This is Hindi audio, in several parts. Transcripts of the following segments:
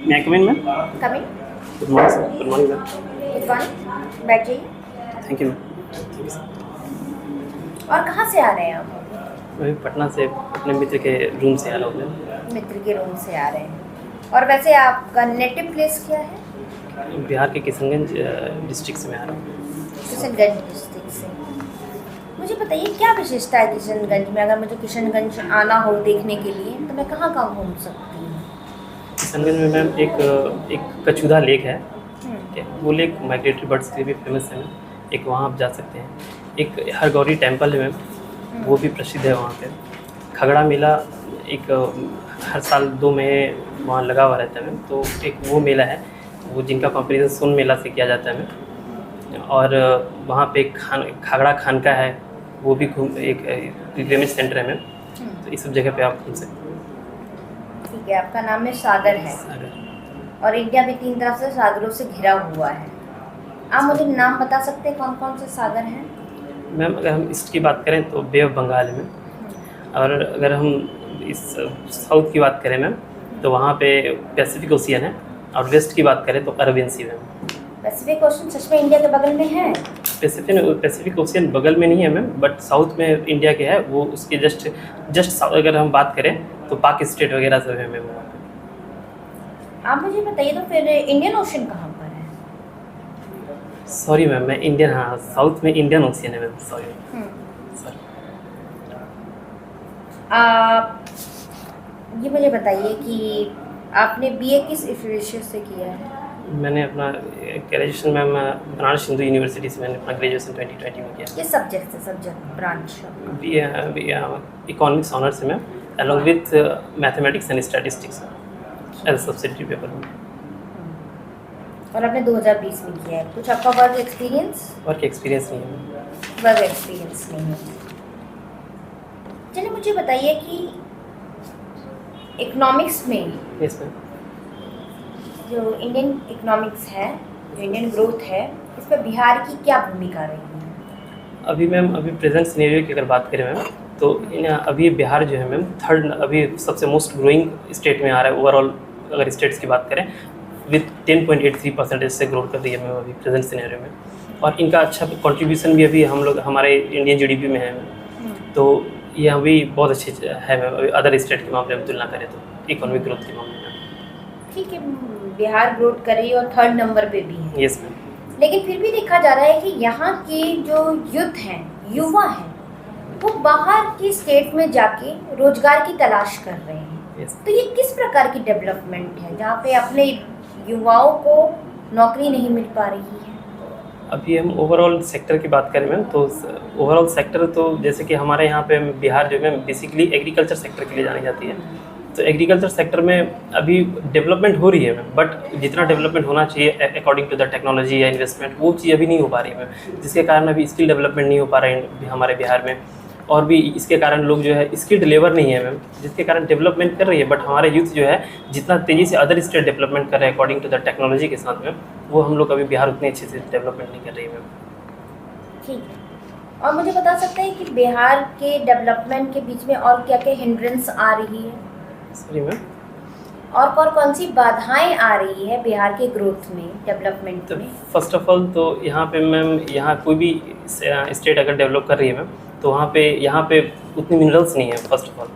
मैं come in ma'am. Coming. Good morning sir. Good morning ma'am. Good morning, बैठ जाइए। Thank you ma'am. और कहाँ से आ रहे हैं आप? मैं पटना से अपने मित्र के रूम से आ रहा हूँ मैम। मित्र के रूम से आ रहे हैं। और वैसे आपका नेटिव प्लेस क्या है? बिहार के किशनगंज डिस्ट्रिक्ट से मैं आ रहा हूँ। किशनगंज डिस्ट्रिक्ट से। मुझे बताइए क्या विशेषता है किशनगंज में? अगर मुझे किशनगंज आना हो देखने के लिए तो मैं कहाँ कहाँ घूम सकती हूँ? किशनगंज में मैम एक कछुधा लेक है। हम्म, ठीक है, वो लेक माइग्रेटरी बर्ड्स के लिए भी फेमस है मैम। एक वहाँ आप जा सकते हैं। एक हरगौरी टेम्पल है मैम, वो भी प्रसिद्ध है वहाँ पे। खगड़ा मेला एक हर साल 2 महीने वहाँ लगा हुआ रहता है मैम। तो एक वो मेला है, वो जिनका कंपैरिजन सोन मेला से किया जाता है मैम। और वहाँ पे एक खगड़ा खानका है, वो भी घूम एक पिलग्रिमेज सेंटर है मैम। तो इस सब जगह पे आप घूम सकते हैं। ठीक है। आपका नाम में सागर है और इंडिया भी 3 तरफ से सागरों से घिरा हुआ है। आप मुझे नाम बता सकते हैं कौन कौन से सागर हैं? मैम अगर हम ईस्ट की बात करें तो बे ऑफ बंगाल है मैम। और अगर हम इस साउथ की बात करें मैम तो वहाँ पे पैसिफिक ओशियन है। और वेस्ट की बात करें तो अरबियन सी मैम। पैसिफिक ओशन सच में इंडिया के बगल में है? पैसिफिक ओशियन बगल में नहीं है मैम, बट साउथ में इंडिया के है। वो उसके जस्ट अगर हम बात करें तो पाक स्टेट वगैरह सब है मैम वहाँ पे। आप मुझे बताइए तो फिर इंडियन ओशन कहाँ पर है? सॉरी मैम, मैं इंडियन, हाँ साउथ में इंडियन ओशियन है मैम। सॉरी। आप ये मुझे बताइए कि आपने बीए किस विषय से किया है? मैंने अपना graduation ma'am Banaras Hindu university से मैंने अपना ग्रेजुएशन 2020 में किया। किस सब्जेक्ट से? Subject branch? इकोनॉमिक्स ऑनर्स से ma'am, along with mathematics and statistics as subsidiary paper. और आपने 2020 में किया है। कुछ आपका वर्क एक्सपीरियंस? वर्क एक्सपीरियंस नहीं है मैम। वर्क एक्सपीरियंस नहीं है। चलिए मुझे बताइए कि इकोनॉमिक्स में यस मैम। जो इंडियन इकोनॉमिक्स है, जो इंडियन ग्रोथ है, इस पर बिहार की क्या भूमिका रही है? अभी मैम प्रेजेंट सिनेरियो की अगर बात करें मैम तो अभी बिहार जो है मैम थर्ड अभी सबसे मोस्ट ग्रोइंग स्टेट में आ रहा है ओवरऑल। अगर स्टेट्स की बात करें विथ 10.83% से ग्रोथ कर रही है मैम अभी प्रेजेंट सिनेरियो में। और इनका अच्छा कंट्रीब्यूशन भी अभी हम लोग हमारे इंडियन जीडीपी में है मैम। तो ये अभी बहुत अच्छे है मैम अभी अदर स्टेट के मामले में तुलना करें तो इकोनॉमिक ग्रोथ के मामले में। ठीक है, बिहार ग्रोथ कर रही है और थर्ड नंबर पे भी है। Yes ma'am. लेकिन फिर भी देखा जा रहा है कि यहाँ के जो यूथ हैं, युवा हैं, वो बाहर की स्टेट में जाके रोजगार की तलाश कर रहे हैं। Yes. तो ये किस प्रकार की डेवलपमेंट है जहाँ पे अपने युवाओं को नौकरी नहीं मिल पा रही है? अभी हम ओवरऑल सेक्टर की बात करें मैम तो ओवरऑल सेक्टर तो जैसे कि हमारे यहाँ पे बिहार जो है बेसिकली एग्रीकल्चर सेक्टर के लिए जानी जाती है। तो एग्रीकल्चर सेक्टर में अभी डेवलपमेंट हो रही है मैम, बट जितना डेवलपमेंट होना चाहिए अकॉर्डिंग टू द टेक्नोलॉजी या इन्वेस्टमेंट वो चीज़ अभी नहीं हो पा रही है मैम। जिसके कारण अभी स्किल डेवलपमेंट नहीं हो पा रहा है हमारे बिहार में। और भी इसके कारण लोग जो है स्किल्ड लेबर नहीं है मैम, जिसके कारण डेवलपमेंट कर रही है। बट हमारे यूथ जो है जितना तेज़ी से अदर स्टेट डेवलपमेंट कर रहे हैं अकॉर्डिंग टू द टेक्नोलॉजी के साथ में, वो हम लोग अभी बिहार उतनी अच्छे से डेवलपमेंट नहीं कर रही है मैम। ठीक है। और मुझे बता सकते हैं कि बिहार के डेवलपमेंट के बीच में और क्या क्या हिंड्रेंस आ रही है? Sorry ma'am. और कौन सी बाधाएं आ रही है बिहार के ग्रोथ में, डेवलपमेंट तो में? फर्स्ट ऑफ ऑल तो यहाँ पे मैम यहाँ कोई भी स्टेट अगर डेवलप कर रही है मैम तो यहाँ पे उतनी मिनरल्स नहीं है फर्स्ट ऑफ ऑल।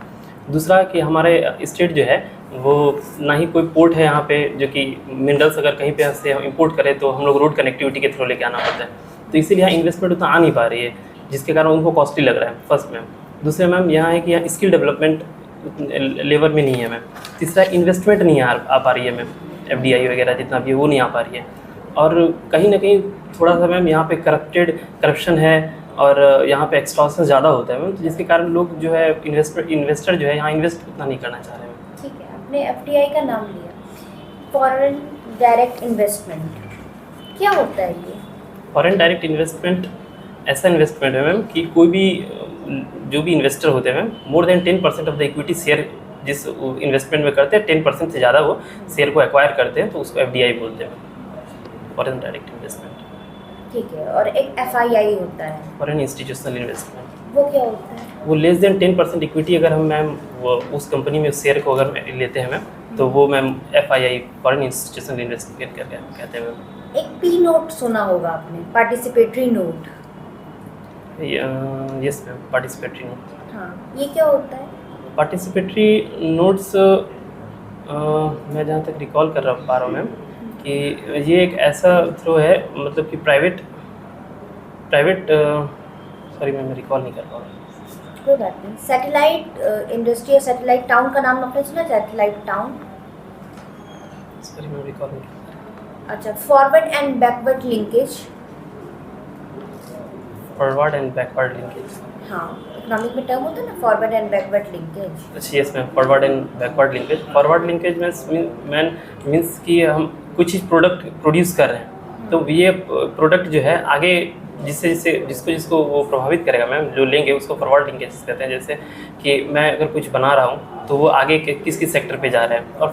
दूसरा कि हमारे स्टेट जो है वो ना ही कोई पोर्ट है यहाँ पे जो कि मिनरल्स अगर कहीं पे से हम इंपोर्ट करें तो हम लोग रोड कनेक्टिविटी के थ्रू लेके आना पड़ता है। तो इसीलिए यहाँ इन्वेस्टमेंट उतना आ नहीं पा रही है, जिसके कारण उनको कॉस्टली लग रहा है फर्स्ट मैम। दूसरा मैम यहाँ है कि यहाँ स्किल डेवलपमेंट लेबर में नहीं है मैम। तीसरा इन्वेस्टमेंट नहीं आ पा रही है मैम, FDI वगैरह जितना भी है वो नहीं आ पा रही है। और कहीं ना कहीं थोड़ा सा मैम यहाँ पे करप्शन है और यहाँ पे एक्सटॉर्शन ज़्यादा होता है मैम, तो जिसके कारण लोग जो है इन्वेस्टर जो है यहाँ इन्वेस्ट उतना नहीं करना चाह रहे हैं। ठीक है, आपने FDI का नाम लिया, फॉरेन डायरेक्ट इन्वेस्टमेंट, क्या होता है ये? फॉरेन डायरेक्ट इन्वेस्टमेंट ऐसा इन्वेस्टमेंट है मैम कि कोई भी जो भी इन्वेस्टर होते हैं ma'am more than 10% of the equity share जिस इन्वेस्टमेंट में करते हैं 10% से ज़्यादा वो शेयर को एक्वायर करते हैं तो उसको FDI बोलते हैं, फॉरेन डायरेक्ट इन्वेस्टमेंट। ठीक है। और एक FII होता है, फॉरेन इंस्टीट्यूशनल इन्वेस्टमेंट, वो क्या होता है? वो लेस देन 10% इक्विटी अगर हम मैम वो उस कंपनी में शेयर को अगर लेते हैं मैम तो वो ma'am FII foreign institutional investigate करके कहते हैं मैम। एक P नोट सुना होगा आपने, participatory note. Yes ma'am, participatory note. हाँ, ये क्या होता है? पार्टिसिपेटरी नोट्स मैं जहाँ तक रिकॉल कर पा रहा हूँ मैम कि ये एक ऐसा थ्रो है, मतलब कि प्राइवेट सॉरी मैम, मैं रिकॉल नहीं कर पा रहा। कोई बात नहीं। सैटेलाइट इंडस्ट्री या सैटेलाइट टाउन का नाम आपने सुना? Satellite town. सॉरी मैं रिकॉल नहीं कर पा अच्छा, फॉरवर्ड एंड बैकवर्ड लिंकेज। रहा। Forward and backward linkage. हाँ, इकोनॉमिक में टर्म होता है ना, फॉरवर्ड एंड बैकवर्ड लिंकेज। अच्छा yes ma'am, forward and backward linkage. Forward linkage means कि हम कुछ चीज़ प्रोडक्ट प्रोड्यूस कर रहे हैं, तो ये प्रोडक्ट जो है आगे जिसको वो प्रभावित करेगा मैम, जो लेंगे उसको फॉरवर्ड लिंकेज कहते हैं। जैसे कि मैं अगर कुछ बना रहा हूँ तो वो आगे किस सेक्टर पे जा रहा है। और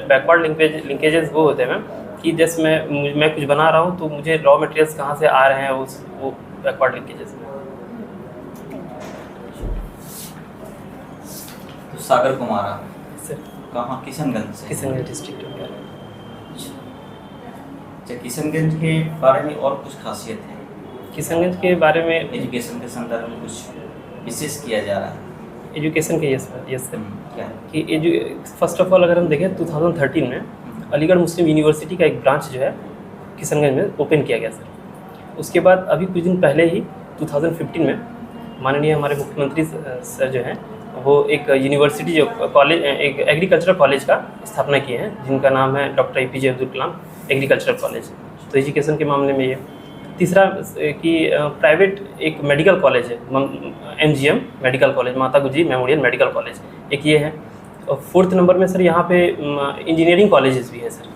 बैकवर्ड लिंकेजेस वो होते हैं मैम कि जैसे मैं कुछ बना रहा हूँ तो मुझे रॉ मटेरियल्स कहाँ से आ रहे हैं, वो बैकवर्ड लिंकेजेस में। तो सागर कुमारा सर कहाँ, किशनगंज से? किशनगंज डिस्ट्रिक्ट हो गया। अच्छा, किशनगंज के बारे में और कुछ खासियत है? किशनगंज के बारे में एजुकेशन के संदर्भ में कुछ विशेष किया जा रहा है? एजुकेशन के यस सर क्या? कि फर्स्ट ऑफ ऑल अगर हम देखें 2013 में अलीगढ़ मुस्लिम यूनिवर्सिटी का एक ब्रांच जो है किशनगंज में ओपन किया गया सर। उसके बाद अभी कुछ दिन पहले ही 2015 में माननीय हमारे मुख्यमंत्री सर जो हैं वो एक यूनिवर्सिटी जो कॉलेज, एक एग्रीकल्चरल कॉलेज का स्थापना किए हैं, जिनका नाम है doctor APJ Abdul Kalam agricultural college. तो एजुकेशन के मामले में ये। तीसरा कि प्राइवेट एक मेडिकल कॉलेज है, MGM मेडिकल कॉलेज, माता गुजरी मेमोरियल मेडिकल कॉलेज, एक ये है। और फोर्थ नंबर में सर यहाँ पे इंजीनियरिंग कॉलेजेस भी है सर।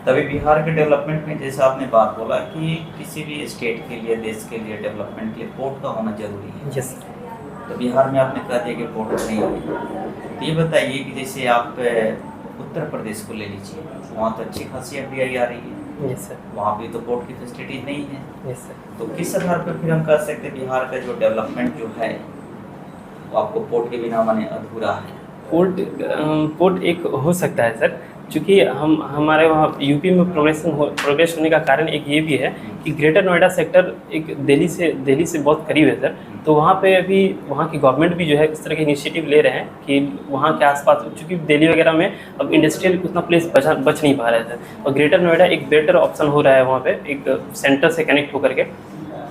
तभी बिहार के डेवलपमेंट में जैसा आपने बात बोला कि किसी भी स्टेट के लिए, देश के लिए, डेवलपमेंट के लिए पोर्ट का होना जरूरी है। यस। तो बिहार में आपने कह दिया कि पोर्ट नहीं है, तो ये बताइए कि जैसे आप उत्तर प्रदेश को ले लीजिए, वहाँ तो अच्छी खासी FDI आ रही है। Yes sir. वहाँ भी तो पोर्ट की फैसिलिटीज नहीं है। Yes sir. तो किस आधार पर फिर हम कह सकते हैं बिहार का जो डेवलपमेंट जो है वो आपको पोर्ट के बिना माने अधूरा है? पोर्ट एक हो सकता है सर, चूँकि हमारे वहाँ यूपी में प्रोग्रेस होने का कारण एक ये भी है कि ग्रेटर नोएडा सेक्टर एक दिल्ली से बहुत करीब है सर। तो वहाँ पे अभी वहाँ की गवर्नमेंट भी जो है इस तरह के इनिशिएटिव ले रहे हैं कि वहाँ के आसपास, चूँकि दिल्ली वगैरह में अब इंडस्ट्रियल उतना प्लेस बच नहीं पा रहे थे, और ग्रेटर नोएडा एक बेटर ऑप्शन हो रहा है वहाँ पे, एक सेंटर से कनेक्ट होकर के।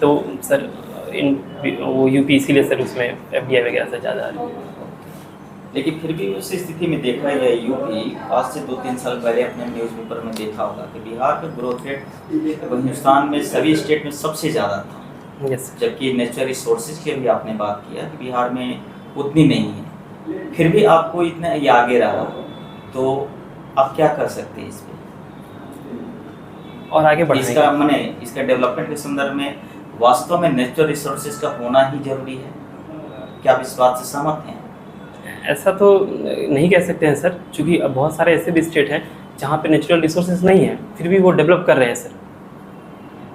तो सर वो यूपी इसीलिए सर उसमें FDI वगैरह से ज़्यादा आ रही है। लेकिन फिर भी उस स्थिति में देखा जाए यूपी आज से 2-3 साल पहले अपने न्यूज़पेपर में देखा होगा कि बिहार का ग्रोथ रेट हिंदुस्तान में सभी स्टेट में सबसे ज़्यादा था। यस। जबकि नेचुरल रिसोर्सेज की भी आपने बात किया कि बिहार में उतनी नहीं है, फिर भी आपको इतना ये आगे रहा, तो आप क्या कर सकते हैं इस पर और आगे बढ़ने इसका माने इसका डेवलपमेंट के संदर्भ में वास्तव में नेचुरल रिसोर्सेज का होना ही जरूरी है? क्या आप इस बात से सहमत हैं? ऐसा तो नहीं कह सकते हैं सर, क्योंकि अब बहुत सारे ऐसे भी स्टेट हैं जहाँ पे नेचुरल रिसोर्सेज नहीं है, फिर भी वो डेवलप कर रहे हैं सर।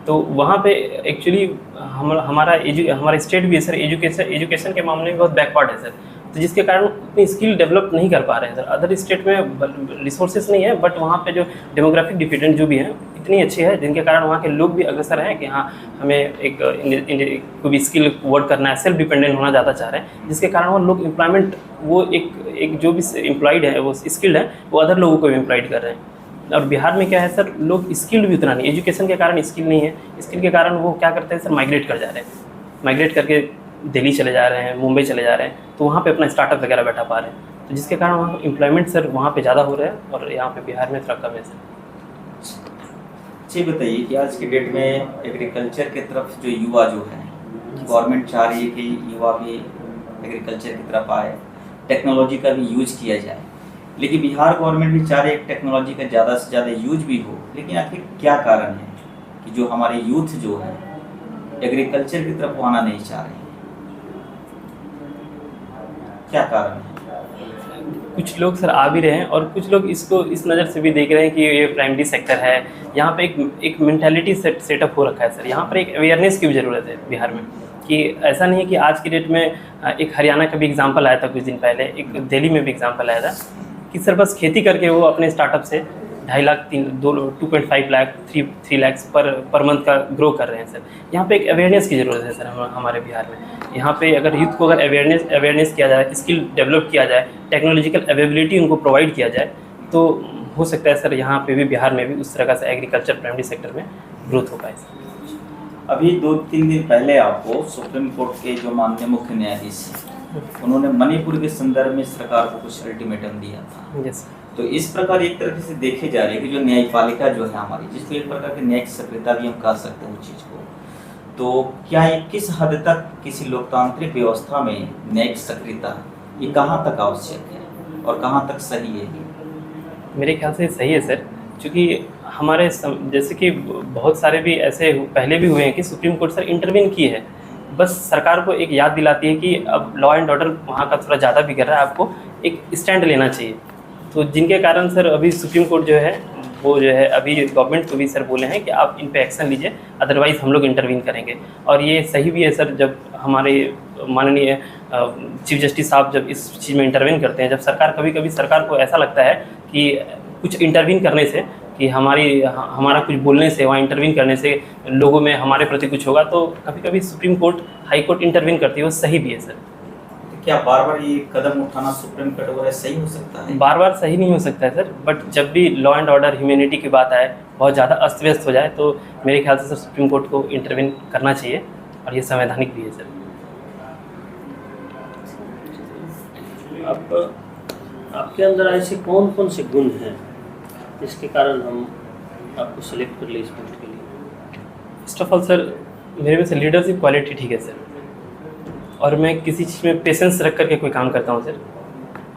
तो वहाँ पे एक्चुअली हमारा स्टेट भी है सर, एजुकेशन के मामले में बहुत बैकवर्ड है सर। तो जिसके कारण उतनी स्किल डेवलप नहीं कर पा रहे हैं सर। अदर स्टेट में रिसोर्सेज नहीं है, बट वहाँ पे जो डेमोग्राफिक डिफिडेंट जो भी है इतनी अच्छी है, जिनके कारण वहाँ के लोग भी अग्रसर हैं कि हाँ हमें एक कोई भी स्किल वर्क करना है, सेल्फ डिपेंडेंट होना ज़्यादा चाह रहे हैं, जिसके कारण वो लोग एम्प्लॉयमेंट, वो एक जो भी एम्प्लॉयड है वो स्किल्ड है, वो अदर लोगों को भी एम्प्लॉयड कर रहे हैं। और बिहार में क्या है सर, लोग स्किल्ड भी उतना नहीं, एजुकेशन के कारण स्किल नहीं है, स्किल के कारण वो क्या करते हैं सर, माइग्रेट कर जा रहे हैं, माइग्रेट करके दिल्ली चले जा रहे हैं, मुंबई चले जा रहे हैं, तो वहाँ पे अपना स्टार्टअप वगैरह बैठा पा रहे हैं, तो जिसके कारण वहाँ एम्प्लॉयमेंट सर वहाँ पे ज़्यादा हो रहा है और यहाँ पे बिहार में थोड़ा कम है सर। जी बताइए कि आज की डेट में एग्रीकल्चर की तरफ जो युवा जो है, गवर्नमेंट चाह रही है कि युवा भी एग्रीकल्चर की तरफ आए, टेक्नोलॉजी का भी यूज किया जाए, लेकिन बिहार गवर्नमेंट भी चाह रही है टेक्नोलॉजी का ज़्यादा से ज़्यादा यूज भी हो, लेकिन आखिर क्या कारण है कि जो हमारे यूथ जो है एग्रीकल्चर की तरफ आना नहीं चाह रहे हैं? क्या कारण है? कुछ लोग सर आ भी रहे हैं और कुछ लोग इसको इस नज़र से भी देख रहे हैं कि ये प्राइमरी सेक्टर है, यहाँ पे एक मेंटालिटी सेटअप हो रखा है सर। यहाँ पर एक अवेयरनेस की भी ज़रूरत है बिहार में कि ऐसा नहीं है कि आज की डेट में एक हरियाणा का भी एग्जांपल आया था कुछ दिन पहले, एक दिल्ली में भी एग्जांपल आया था कि सर बस खेती करके वो अपने स्टार्टअप से 2.5 लाख 2.5 लाख 3 लाख पर मंथ का ग्रो कर रहे हैं सर। यहाँ पे एक अवेयरनेस की ज़रूरत है सर हमारे बिहार में। यहाँ पे अगर यूथ को अगर अवेयरनेस किया जाए, स्किल डेवलप किया जाए, टेक्नोलॉजिकल अवेलेबिलिटी उनको प्रोवाइड किया जाए, तो हो सकता है सर यहाँ पे भी बिहार में भी उस तरह का से एग्रीकल्चर प्राइमरी सेक्टर में ग्रोथ हो पाए सर। अभी 2-3 दिन पहले आपको सुप्रीम कोर्ट के जो माननीय मुख्य न्यायाधीश हैं, उन्होंने मणिपुर के संदर्भ में सरकार को कुछ अल्टीमेटम दिया था। यस। तो इस प्रकार एक तरह से देखे जा रहे हैं कि जो न्यायपालिका जो है हमारी, जिसको एक प्रकार की न्यायिक सक्रियता भी हम कह सकते हैं उस चीज़ को, तो क्या ये किस हद तक किसी लोकतांत्रिक व्यवस्था में न्यायिक सक्रियता ये कहाँ तक आवश्यक है और कहाँ तक सही है? मेरे ख्याल से सही है सर, क्योंकि हमारे जैसे कि बहुत सारे भी ऐसे पहले भी हुए हैं कि सुप्रीम कोर्ट सर इंटरवीन की है, बस सरकार को एक याद दिलाती है कि अब लॉ एंड ऑर्डर वहाँ का थोड़ा ज़्यादा बिगड़ रहा है, आपको एक स्टैंड लेना चाहिए। तो जिनके कारण सर अभी सुप्रीम कोर्ट जो है वो जो है अभी गवर्नमेंट को भी सर बोले हैं कि आप इन पे एक्शन लीजिए, अदरवाइज़ हम लोग इंटरवीन करेंगे। और ये सही भी है सर, जब हमारे माननीय चीफ जस्टिस साहब जब इस चीज़ में इंटरवीन करते हैं, जब सरकार कभी कभी सरकार को ऐसा लगता है कि कुछ इंटरवीन करने से कि हमारा कुछ बोलने से, वहाँ इंटरवीन करने से लोगों में हमारे प्रति कुछ होगा, तो कभी कभी supreme court, high court intervene करती है, वो सही भी है सर। क्या बार बार ये कदम उठाना सुप्रीम कोर्ट वगैरह सही हो सकता है? बार बार सही नहीं हो सकता है सर, बट जब भी लॉ एंड ऑर्डर ह्यूमैनिटी की बात आए, बहुत ज़्यादा अस्त व्यस्त हो जाए, तो मेरे ख्याल से सर सुप्रीम कोर्ट को इंटरवीन करना चाहिए, और ये संवैधानिक भी है सर। आपके अंदर ऐसे कौन कौन से गुण हैं जिसके कारण हम आपको सेलेक्ट कर ले इस पोस्ट के लिए? फर्स्ट ऑफ ऑल सर, मेरे में से लीडरशिप क्वालिटी ठीक है सर, और मैं किसी चीज़ में पेशेंस रख करके कोई काम करता हूँ सर।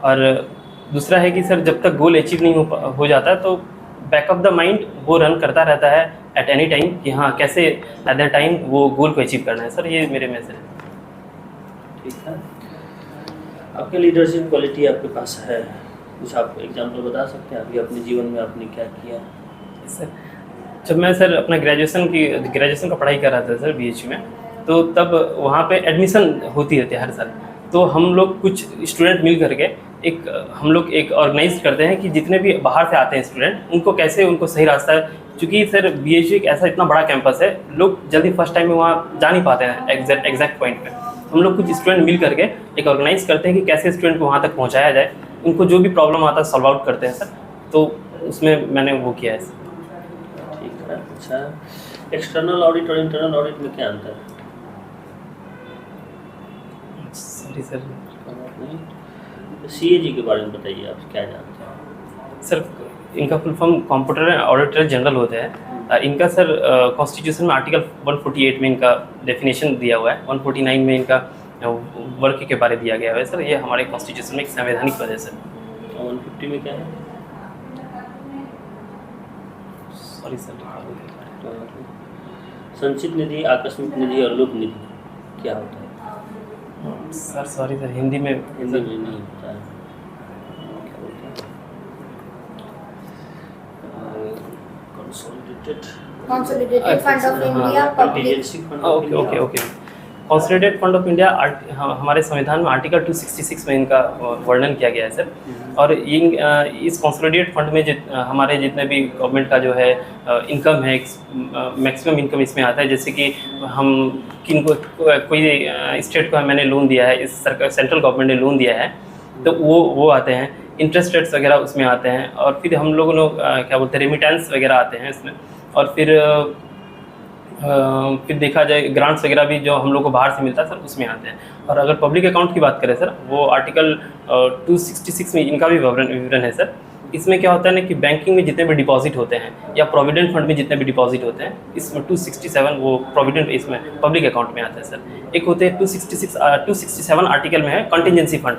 और दूसरा है कि सर जब तक गोल अचीव नहीं हो जाता, तो बैक ऑफ द माइंड वो रन करता रहता है एट एनी टाइम कि हाँ कैसे एट द टाइम वो गोल को अचीव करना है सर। ये मेरे में से ठीक है। आपके लीडरशिप क्वालिटी आपके पास है, कुछ आप एग्जाम्पल बता सकते हैं अभी अपने जीवन में आपने क्या किया? सर जब मैं सर अपना ग्रेजुएशन का पढ़ाई कर रहा था सर BHU में, तो तब वहाँ पे एडमिशन होती रहती है हर साल। तो हम लोग कुछ स्टूडेंट मिल करके हम लोग एक ऑर्गेनाइज करते हैं कि जितने भी बाहर से आते हैं स्टूडेंट, उनको सही रास्ता है। चूँकि सर BHU एक ऐसा इतना बड़ा कैंपस है, लोग जल्दी फर्स्ट टाइम में वहाँ जा नहीं पाते हैं एग्जैक्ट पॉइंट पे। हम लोग कुछ स्टूडेंट मिल करके एक ऑर्गेनाइज करते हैं कि कैसे स्टूडेंट को वहाँ तक पहुँचाया जाए, उनको जो भी प्रॉब्लम आता है सॉल्व आउट करते हैं सर। तो उसमें मैंने वो किया है सर। ठीक है। अच्छा, एक्सटर्नल ऑडिट और इंटरनल ऑडिट में क्या अंतर है? Sorry sir. CAG के बारे में बताइए, आप क्या जानते हैं? सर इनका full form computer and auditor general होते हैं। इनका सर कॉन्स्टिट्यूशन में आर्टिकल 148 में इनका डेफिनेशन दिया हुआ है, 149 में इनका वर्क के बारे दिया गया है सर। ये हमारे कॉन्स्टिट्यूशन में एक संवैधानिक पद है सर। 150 में क्या है? Sorry sir. संचित निधि, आकस्मिक निधि और लोक निधि क्या होता है? सर सॉरी सर, हिंदी में नहीं होता है। Consolidated fund of India public. Okay. Consolidated fund of India हमारे संविधान में आर्टिकल 266 में इनका वर्णन किया गया है सर। और इस कंसोलिडेटेड फंड में हमारे जितने भी गवर्नमेंट का जो है इनकम है, मैक्सिमम इनकम इसमें आता है। जैसे कि हम कोई स्टेट को मैंने लोन दिया है, इस सेंट्रल गवर्नमेंट ने लोन दिया है, तो वो आते हैं, इंटरेस्ट रेट्स वगैरह उसमें आते हैं। और फिर हम लोगों ने क्या बोलते हैं, रेमिटेंस वगैरह आते हैं इसमें। और फिर देखा जाए ग्रांट्स वगैरह भी जो हम लोग को बाहर से मिलता है सर, उसमें आते हैं। और अगर पब्लिक अकाउंट की बात करें सर, वो आर्टिकल 266 में इनका भी विवरण है सर। इसमें क्या होता है ना कि बैंकिंग में जितने भी डिपॉजिट होते हैं या प्रोविडेंट फंड में जितने भी डिपॉजिट होते हैं, इसमें 267 वो प्रोविडेंट इसमें पब्लिक अकाउंट में आता है सर। एक होते हैं 267 आर्टिकल में है कंटिजेंसी फंड,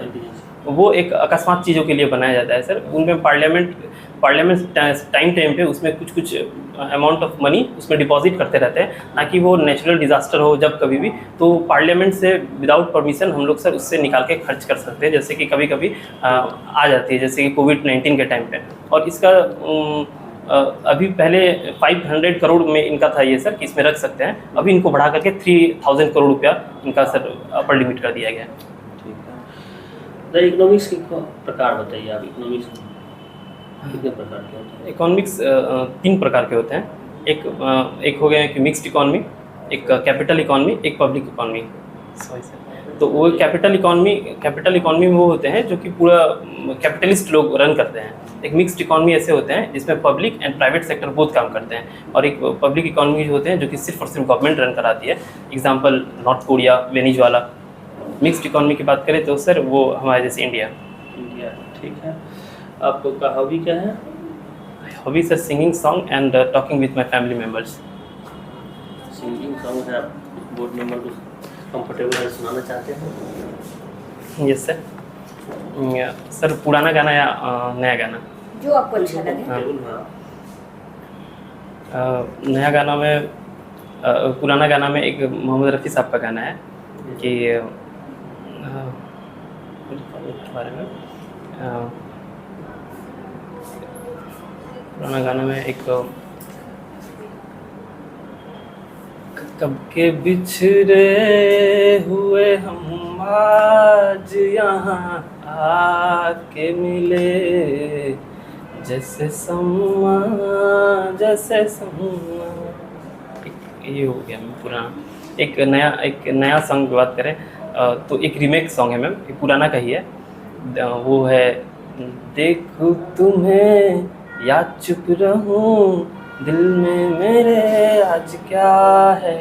वो एक अकस्मात चीज़ों के लिए बनाया जाता है सर। उनमें पार्लियामेंट टाइम पे उसमें कुछ अमाउंट ऑफ मनी उसमें डिपॉजिट करते रहते हैं, ताकि वो नेचुरल डिज़ास्टर हो जब कभी भी, तो पार्लियामेंट से विदाउट परमिशन हम लोग सर उससे निकाल के खर्च कर सकते हैं। जैसे कि कभी कभी आ जाती है, जैसे कि कोविड-19 के टाइम पे। और इसका अभी पहले 500 करोड़ में इनका था ये सर कि इसमें रख सकते हैं, अभी इनको बढ़ा करके 3000 करोड़ रुपया इनका सर अपर लिमिट कर दिया गया है। ठीक है। द इकोनॉमिक्स के प्रकार बताइए आप, इकोनॉमिक्स कितने प्रकार के होते हैं? इकोनॉमिक्स 3 प्रकार के होते हैं। एक हो गया कि मिक्स्ड इकोनॉमी, एक कैपिटल इकोनॉमी, एक पब्लिक इकोनॉमी। Sorry sir. तो वो कैपिटल इकोनॉमी में वो होते हैं जो कि पूरा कैपिटलिस्ट लोग रन करते हैं। एक मिक्स्ड इकोनॉमी ऐसे होते हैं जिसमें पब्लिक एंड प्राइवेट सेक्टर बहुत काम करते हैं, और एक पब्लिक इकोनॉमी होते हैं जो कि सिर्फ और सिर्फ गवर्नमेंट रन कराती है। Example north Korea, Venezuela. Mixed economy की बात करें तो सर वो हमारे जैसे इंडिया। ठीक है। आपका हॉबी क्या है? Hobby sir singing song and talking with my family members. Singing song है, आप बोर्ड मेंबर को कंफर्टेबल है सुनाना चाहते हैं? Yes sir. सर पुराना गाना या नया गाना? जो आपको अच्छा लगे। नया गाना में पुराना गाना में एक मोहम्मद रफ़ी साहब का गाना है कि बारे में पुराना गाना में एक कब के बिछड़े हुए हम आज यहाँ आके मिले, जैसे सम्मा ये हो गया मैम पुराना। एक नया सॉन्ग की बात करें तो एक रीमेक सॉन्ग है मैम, एक पुराना का ही है। वो है देखूं तुम्हें या चुप रहूं, दिल में मेरे आज क्या है,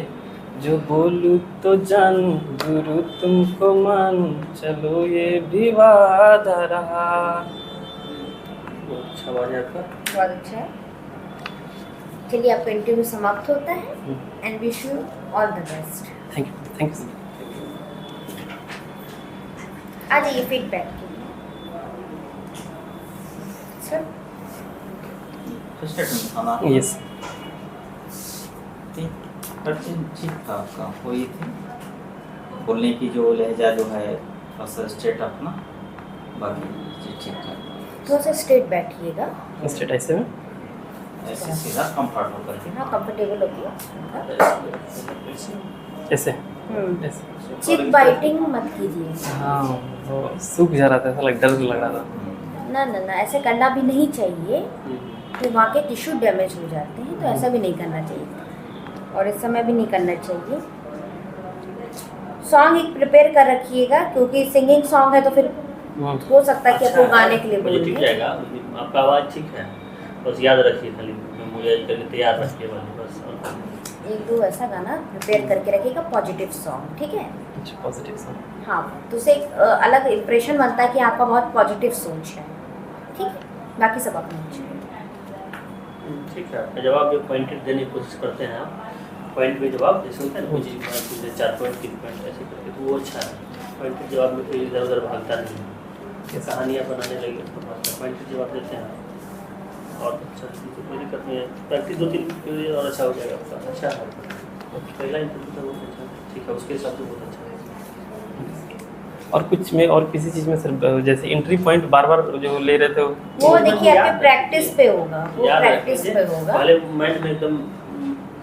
जो बोलूं तो जानूं, गुरु तुमको मानूं, चलो ये भी वादा रहा। बहुत अच्छा आवाज़ है आपका। बहुत अच्छा है। चलिए आपका इंटरव्यू समाप्त होता है and wish you all the best. Thank you sir. आ जाइए फीडबैक के लिए सर। फ्रस्ट्रेशन था ना? यस। हर चीज़ ठीक था आपका, कोई थी बोलने की जो लहजा जो है थोड़ा सा स्ट्रेट अपना, बाकी चीज़ ठीक ठाक। थोड़ा सा स्ट्रेट बैठिएगा, स्टेट ऐसे में ऐसे सीधा कंफर्ट होकर के। हाँ कंफर्टेबल होगी। ऐसे ऐसे। चिक बाइटिंग मत कीजिए। हाँ वो सूख जा रहा था, ऐसा डर लग रहा था। ना ना ना, ऐसे करना भी नहीं चाहिए, तो वहाँ के टिश्यू डैमेज हो जाते हैं, तो ऐसा भी नहीं करना चाहिए और इस समय भी नहीं करना चाहिए। सॉन्ग एक प्रिपेयर कर रखिएगा, क्योंकि सिंगिंग सॉन्ग है तो फिर हो सकता है कि आपको गाने के लिए मुझे ठीक बोलिए। जाएगा, आपका आवाज़ ठीक है, बस याद रखिए, खाली मेमोराइज करके तैयार रखिए बस। एक दो ऐसा गाना प्रिपेयर करके रखिएगा, पॉजिटिव सॉन्ग, ठीक है। अच्छा पॉजिटिव सॉन्ग। हाँ, तो उससे एक अलग इम्प्रेशन बनता है कि आपका बहुत पॉजिटिव सोच है, ठीक है। बाकी सब अपना ठीक है। जवाब जो पॉइंटेड देने की कोशिश करते हैं आप, पॉइंट में जवाब जैसे होता है ना, कुछ 4 पॉइंट 3 पॉइंट ऐसे करके, तो वो अच्छा है। पॉइंटेड जवाब में कोई इधर उधर भागता नहीं है, कहानियाँ बनाने लगे तो पॉइंटेड जवाब देते हैं और अच्छा, कोई दिक्कत नहीं है। प्रैक्टिस 2-3 और अच्छा हो जाएगा आपका। अच्छा है, पहला इंटरव्यू था बहुत अच्छा, ठीक है, उसके हिसाब से बहुत अच्छा है। और कुछ में और किसी चीज़ में सर जैसे एंट्री पॉइंट बार बार जो ले रहे थे वो देखिए आपके प्रैक्टिस पे होगा, वो प्रैक्टिस पे होगा। पहले माइंड में एकदम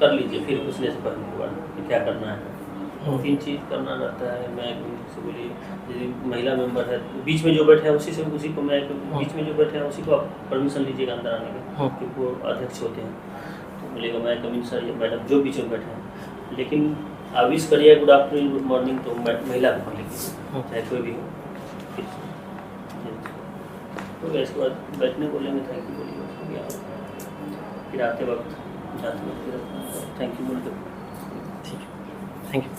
कर लीजिए, फिर पूछने से पहले के बाद कि क्या करना है। 3 चीज़ करना रहता है। मैं से बोलिए, यदि महिला मेंबर है बीच में जो बैठे हैं उसी को मैं बीच में जो बैठे हैं उसी को आप परमिशन लीजिएगा अंदर आने का, क्योंकि वो अध्यक्ष होते हैं। तो बोलिएगा मैं कमिंग सर या मैडम जो बीच में बैठे हैं, लेकिन आप विश करिए गुड आफ्टरनून गुड मॉर्निंग तो महिला को बोलेंगे, चाहे कोई भी हो। तो इसके बाद बैठने बोलेंगे थैंक यू बोलिए, फिर आते वक्त जाते वक्त थैंक यू बोल दो। ठीक है, थैंक यू।